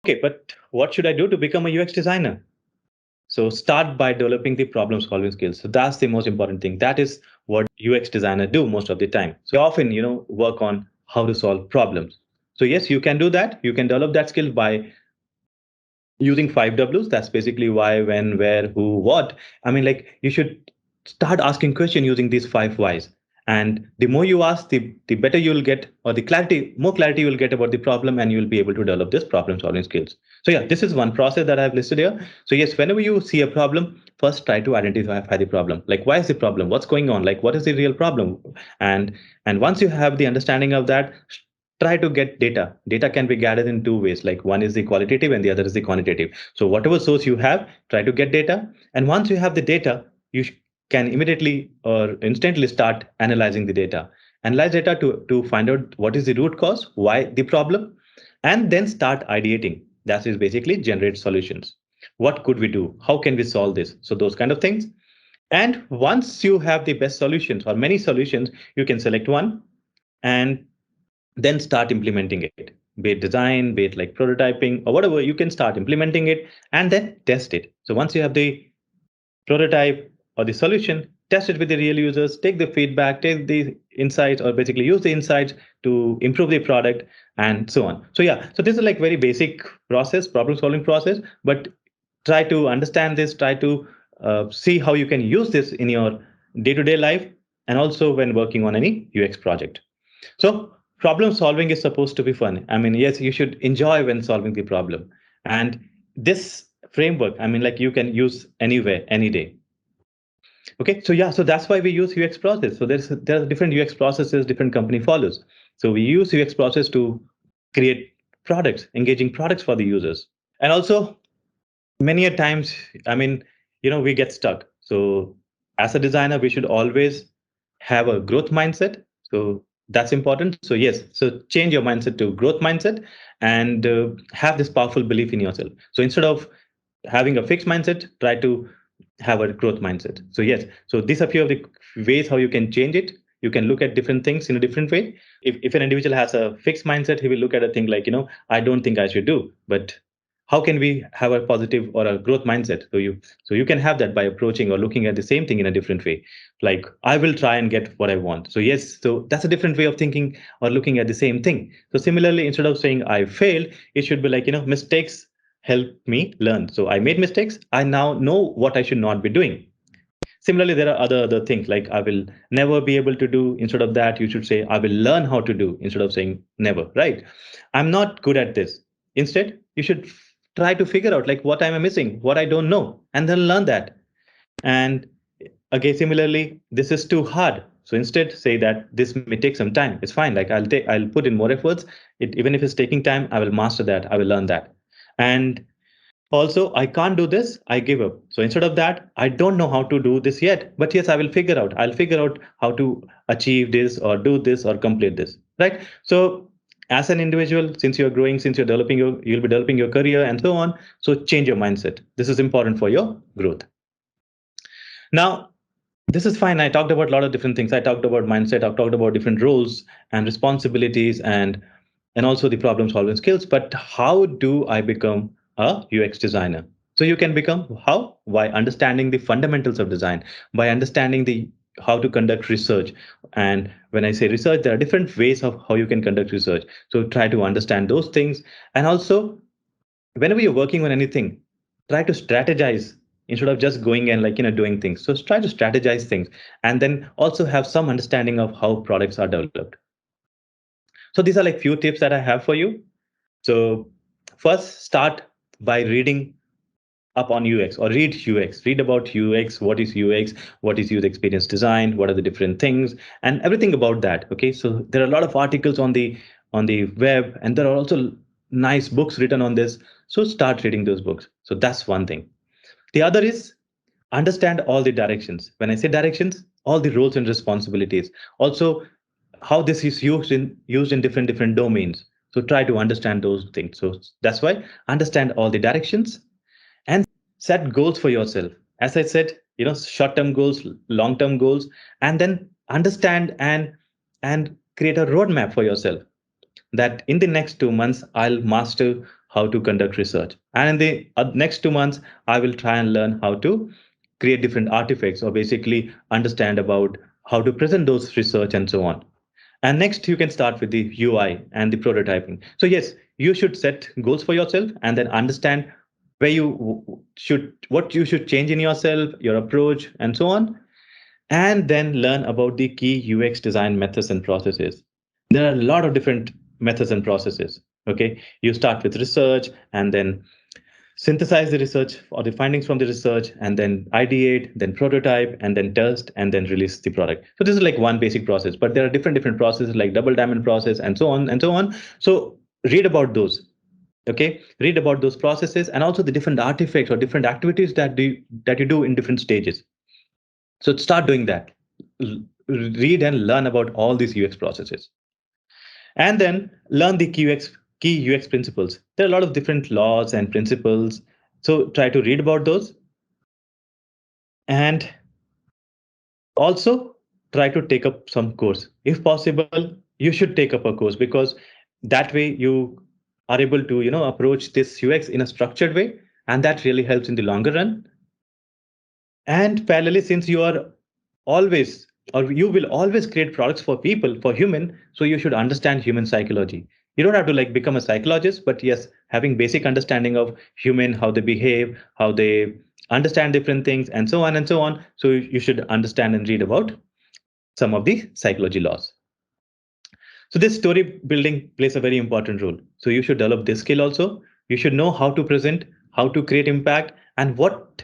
Okay, but what should I do to become a UX designer? So start by developing the problem solving skills. So that's the most important thing. That is what UX designer do most of the time. So often, work on how to solve problems. So yes, you can do that. You can develop that skill by using 5 Ws. That's basically why, when, where, who, what. I mean, like, you should start asking question using these 5 Ys. And the more you ask, the better you will get, or the more clarity you will get about the problem, and you will be able to develop this problem solving skills. So yeah, this is one process that I've listed here. So yes, whenever you see a problem, first try to identify the problem. Like, why is the problem? What's going on? Like, what is the real problem? And and once you have the understanding of that, try to get data. Data can be gathered in 2 ways. Like, one is the qualitative and the other is the quantitative. So whatever source you have, try to get data. And once you have the data, you can immediately or instantly start analyzing the data. Analyze data to find out what is the root cause, why the problem, and then start ideating. That is basically generate solutions. What could we do? How can we solve this? So those kind of things. And once you have the best solutions or many solutions, you can select one and then start implementing it, be it design, be it like prototyping or whatever. You can start implementing it and then test it. So once you have the prototype or the solution, test it with the real users, take the feedback, take the insights, or basically use the insights to improve the product, and so on. So yeah, so this is like very basic process, problem solving process, but try to understand this, try to see how you can use this in your day-to-day life, and also when working on any UX project. So problem solving is supposed to be fun. I mean, yes, you should enjoy when solving the problem. And this framework, I mean, like, you can use anywhere, any day. Okay, so yeah, so that's why we use UX process. So there are different UX processes different company follows. So we use UX process to create products, engaging products for the users. And also, many a times, I mean, we get stuck. So as a designer, we should always have a growth mindset. So that's important. So yes, so change your mindset to growth mindset, and have this powerful belief in yourself. So instead of having a fixed mindset, try to have a growth mindset. So yes, so these are few of the ways how you can change it. You can look at different things in a different way. If an individual has a fixed mindset, he will look at a thing like, I don't think I should do, but how can we have a positive or a growth mindset? So you can have that by approaching or looking at the same thing in a different way. Like, I will try and get what I want. So yes, so that's a different way of thinking or looking at the same thing. So similarly, instead of saying I failed, it should be like, mistakes help me learn. So I made mistakes, I now know what I should not be doing. Similarly, there are other things like I will never be able to do. Instead of that, you should say I will learn how to do, instead of saying never, right? I'm not good at this. Instead, you should try to figure out like what I'm missing, what I don't know, and then learn that. And again, similarly, this is too hard. So instead, say that this may take some time. It's fine. Like, I'll put in more efforts. Even if it's taking time, I will master that. I will learn that. And also, I can't do this, I give up. So instead of that, I don't know how to do this yet, but yes, I'll figure out how to achieve this or do this or complete this, right? So as an individual, since you're growing, since you'll be developing your career and so on. So change your mindset. This is important for your growth. Now, this is fine. I talked about a lot of different things. I talked about mindset. I've talked about different roles and responsibilities, and also the problem solving skills. But how do I become a UX designer? So you can become how? By understanding the fundamentals of design, by understanding the how to conduct research. And when I say research, there are different ways of how you can conduct research. So try to understand those things. And also, whenever you're working on anything, try to strategize instead of just going and like doing things. So try to strategize things, and then also have some understanding of how products are developed. So these are like few tips that I have for you. So first, start by reading up on UX, or read UX, read about UX. What is UX? What is user experience design? What are the different things and everything about that? Okay, so there are a lot of articles on the web, and there are also nice books written on this. So start reading those books. So that's one thing. The other is understand all the directions. When I say directions, all the roles and responsibilities. Also, how this is used in different domains. So try to understand those things. So that's why understand all the directions, and set goals for yourself. As I said, short term goals, long term goals, and then understand and create a roadmap for yourself, that in the next 2 months I'll master how to conduct research. And in the next 2 months, I will try and learn how to create different artifacts or basically understand about how to present those research and so on. And next, you can start with the UI and the prototyping. So yes, you should set goals for yourself and then understand where what you should change in yourself, your approach, and so on. And then learn about the key UX design methods and processes. There are a lot of different methods and processes. Okay, you start with research and then synthesize the research or the findings from the research and then ideate, then prototype, and then test, and then release the product. So this is like one basic process, but there are different processes like double diamond process and so on and so on. So read about those. Okay, read about those processes and also the different artifacts or different activities that you do in different stages. So start doing that. Read and learn about all these UX processes. And then learn the key UX principles. There are a lot of different laws and principles. So try to read about those. And also try to take up some course. If possible, you should take up a course because that way you are able to, approach this UX in a structured way. And that really helps in the longer run. And parallelly, since you are always or you will always create products for people, for human, so you should understand human psychology. You don't have to like become a psychologist, but yes, having basic understanding of human, how they behave, how they understand different things, and so on and so on. So you should understand and read about some of the psychology laws. So this story building plays a very important role. So you should develop this skill also. You should know how to present, how to create impact, and what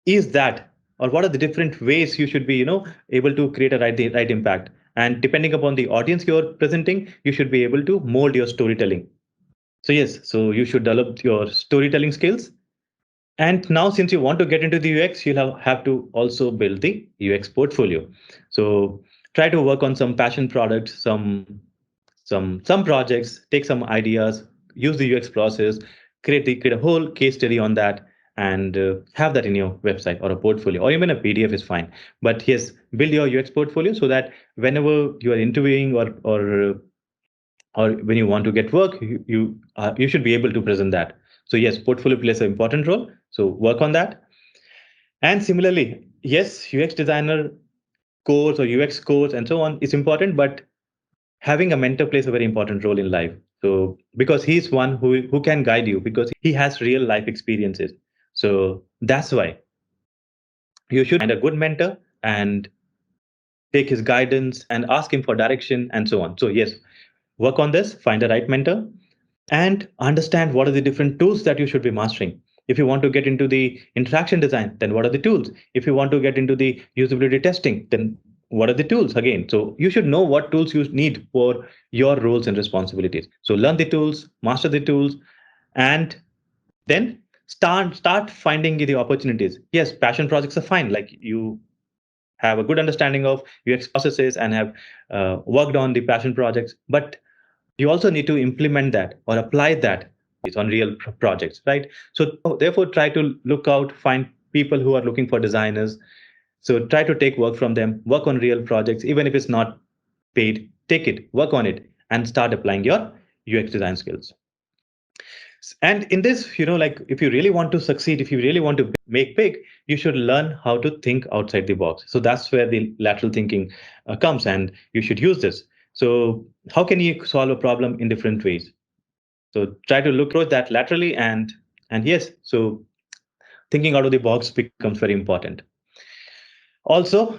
is that, or what are the different ways you should be, able to create the right impact. And depending upon the audience you're presenting, you should be able to mold your storytelling. So yes, so you should develop your storytelling skills. And now, since you want to get into the UX, you'll have to also build the UX portfolio. So try to work on some passion products, some projects, take some ideas, use the UX process, create a whole case study on that, and have that in your website or a portfolio, or even a PDF is fine. But yes, build your UX portfolio so that whenever you are interviewing or when you want to get work, you should be able to present that. So yes, portfolio plays an important role. So work on that. And similarly, yes, UX designer course or UX course and so on is important, but having a mentor plays a very important role in life. So because he's one who can guide you because he has real life experiences. So that's why you should find a good mentor and take his guidance and ask him for direction and so on. So yes, work on this, find the right mentor, and understand what are the different tools that you should be mastering. If you want to get into the interaction design, then what are the tools? If you want to get into the usability testing, then what are the tools again? So you should know what tools you need for your roles and responsibilities. So learn the tools, master the tools, and then start finding the opportunities. Yes, passion projects are fine. Like you have a good understanding of UX processes and have worked on the passion projects, but you also need to implement that or apply that on real projects, right? So therefore, try to look out, find people who are looking for designers. So try to take work from them, work on real projects, even if it's not paid, take it, work on it, and start applying your UX design skills. And in this, like if you really want to succeed, if you really want to make big, you should learn how to think outside the box. So that's where the lateral thinking comes, and you should use this. So how can you solve a problem in different ways? So try to look at that laterally, and yes, so thinking out of the box becomes very important. Also,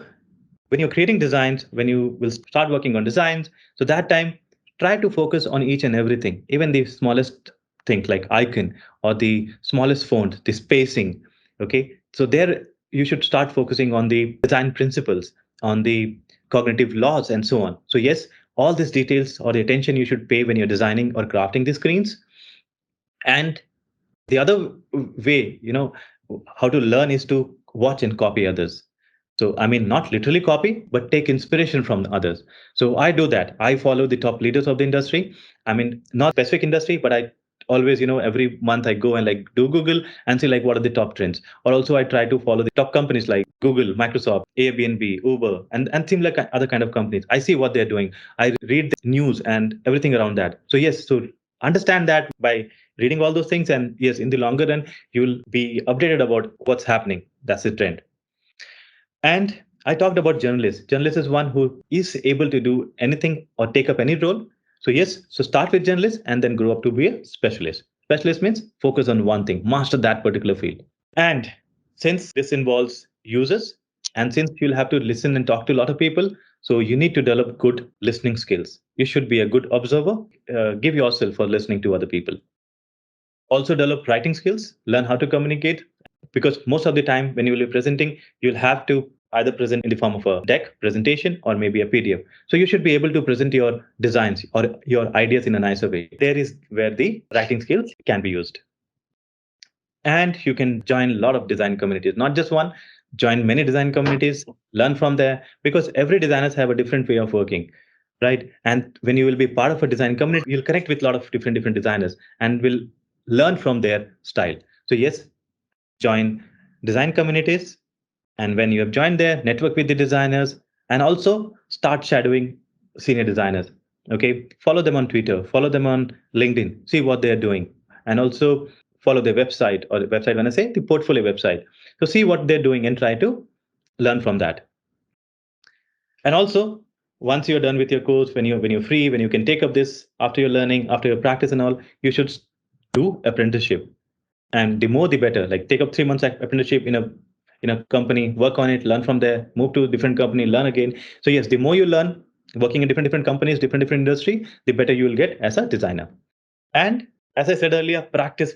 when you're creating designs, when you will start working on designs, so that time try to focus on each and everything, even the smallest thing like icon or the smallest font, the spacing. Okay, so there you should start focusing on the design principles, on the cognitive laws, and so on. So yes, all these details or the attention you should pay when you're designing or crafting the screens. And the other way, how to learn is to watch and copy others. So, I mean, not literally copy, but take inspiration from others. So I do that. I follow the top leaders of the industry. I mean, not specific industry, but I always, every month I go and like do Google and see like what are the top trends. Or also I try to follow the top companies like Google, Microsoft, Airbnb, Uber, and seem like other kind of companies. I see what they're doing. I read the news and everything around that. So yes, so understand that by reading all those things. And yes, in the longer run, you'll be updated about what's happening. That's the trend. And I talked about journalists. Journalist is one who is able to do anything or take up any role. So yes, so start with journalist and then grow up to be a specialist. Specialist means focus on one thing, master that particular field. And since this involves users, and since you'll have to listen and talk to a lot of people, so you need to develop good listening skills. You should be a good observer. Give yourself for listening to other people. Also develop writing skills, learn how to communicate, because most of the time when you will be presenting, you'll have to either present in the form of a deck presentation or maybe a PDF. So you should be able to present your designs or your ideas in a nicer way. There is where the writing skills can be used. And you can join a lot of design communities, not just one. Join many design communities, learn from there, because every designers have a different way of working, right? And when you will be part of a design community, you'll connect with a lot of different designers and will learn from their style. So yes, join design communities, and when you have joined there, network with the designers, and also start shadowing senior designers. Okay, follow them on Twitter, follow them on LinkedIn, see what they're doing, and also follow their website, or the website, when I say the portfolio website. So see what they're doing and try to learn from that. And also, once you're done with your course, when you're free, when you can take up this after your learning, after your practice and all, you should do apprenticeship. And the more the better. Like take up 3 months apprenticeship in a company, work on it, learn from there, move to a different company, learn again. So yes, the more you learn working in different companies, different industry, the better you will get as a designer. And as I said earlier, practice.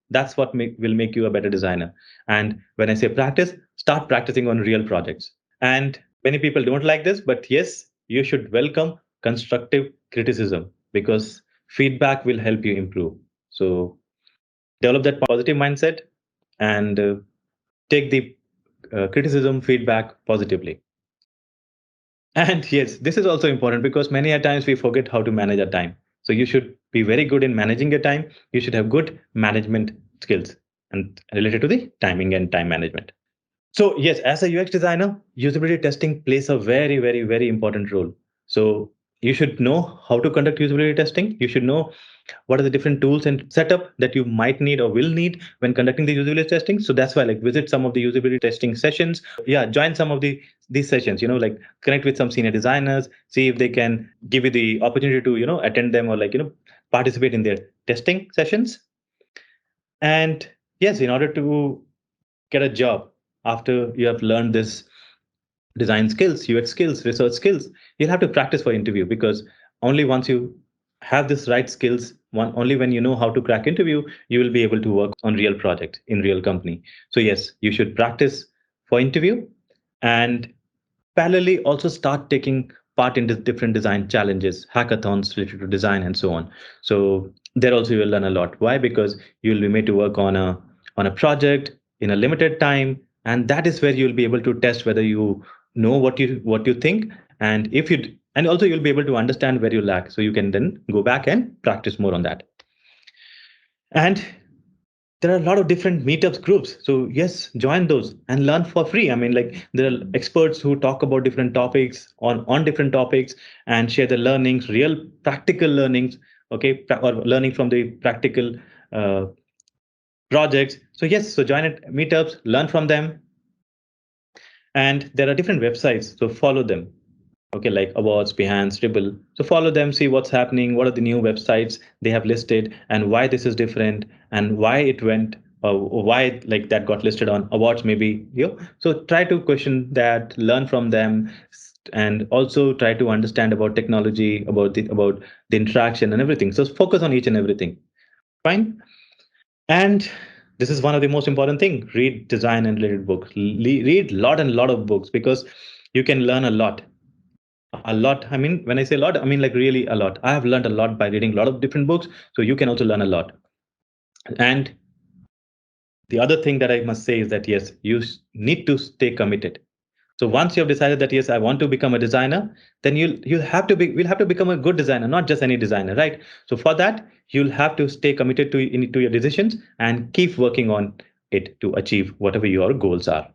That's what will make you a better designer. And when I say practice, start practicing on real projects. And many people don't like this, but yes, you should welcome constructive criticism, because feedback will help you improve. So develop that positive mindset, and take the criticism feedback positively. And yes, this is also important, because many a times we forget how to manage our time. So you should be very good in managing your time. You should have good management skills and related to the timing and time management. So yes, as a UX designer, usability testing plays a very important role. So you should know how to conduct usability testing. You should know what are the different tools and setup that you might need or will need when conducting the usability testing. So that's why, like, visit some of the usability testing sessions. Yeah, join some of these sessions. Like, connect with some senior designers, see if they can give you the opportunity to attend them, or like participate in their testing sessions. And yes, in order to get a job after you have learned this design skills, UX skills, research skills, you'll have to practice for interview, because only once you have this right skills, only when you know how to crack interview, you will be able to work on real project in real company. So yes, you should practice for interview, and parallelly also start taking part in the different design challenges, hackathons related to design and so on. So there also you will learn a lot. Why? Because you will be made to work on a project in a limited time, and that is where you will be able to test whether you know what you think, and if you and also you'll be able to understand where you lack, so you can then go back and practice more on that. And there are a lot of different meetups groups, so yes, join those and learn for free. I mean, like, there are experts who talk about different topics on different topics, and share the learnings, real practical learnings. Okay, or learning from the practical uh, projects. So yes, so join it meetups, learn from them. And there are different websites, so follow them. Okay, like Awards, Behance, Dribble. So follow them, see what's happening, what are the new websites they have listed, and why this is different, and why it went, or why like that got listed on Awards, maybe. So try to question that, learn from them, and also try to understand about technology, about the interaction and everything. So focus on each and everything. Fine. And this is one of the most important thing: read design and related books. Read lot and lot of books, because you can learn a lot. I mean, when I say a lot, I mean like really a lot. I have learned a lot by reading a lot of different books, so you can also learn a lot. And the other thing that I must say is that yes, you need to stay committed. So once you have decided that yes, I want to become a designer, then we'll have to become a good designer, not just any designer, right? So for that, you'll have to stay committed to your decisions and keep working on it to achieve whatever your goals are.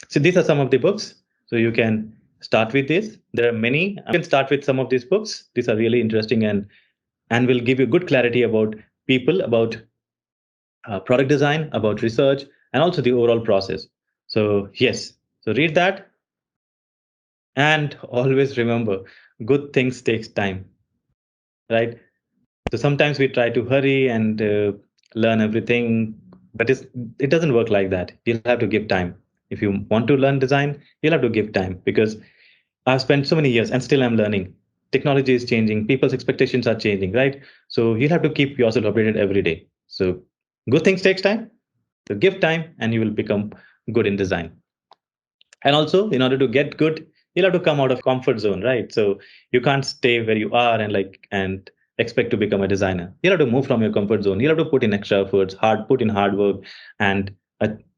So these are some of the books. So you can start with this. There are many. You can start with some of these books. These are really interesting and and will give you good clarity about people, about product design, about research, and also the overall process. So yes, so read that, and always remember, good things takes time, right? So sometimes we try to hurry and learn everything, but it doesn't work like that. You'll have to give time. If you want to learn design, you'll have to give time, because I've spent so many years and still I'm learning. Technology is changing, people's expectations are changing, right? So you'll have to keep yourself updated every day. So good things takes time. So give time and you will become good in design. And also, in order to get good, you'll have to come out of comfort zone, right? So you can't stay where you are and expect to become a designer. You'll have to move from your comfort zone. You'll have to put in extra efforts, put in hard work, and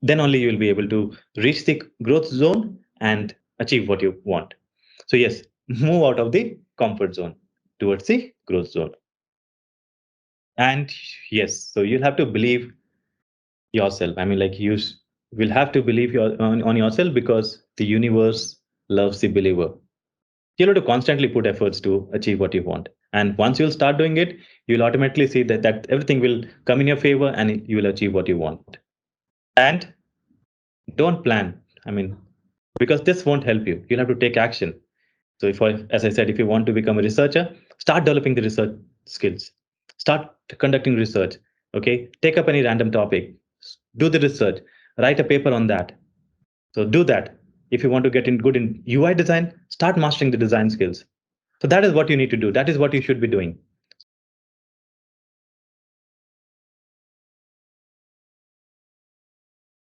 then only you'll be able to reach the growth zone and achieve what you want. So yes, move out of the comfort zone towards the growth zone. And yes, so you'll have to believe yourself. I mean, like will have to believe on yourself, because the universe loves the believer. You'll have to constantly put efforts to achieve what you want. And once you'll start doing it, you'll automatically see that everything will come in your favor and you will achieve what you want. And don't plan. I mean, because this won't help you. You'll have to take action. So as I said, if you want to become a researcher, start developing the research skills. Start conducting research. Okay, take up any random topic, do the research, write a paper on that. So do that. If you want to get in good in UI design, start mastering the design skills. So that is what you need to do. That is what you should be doing.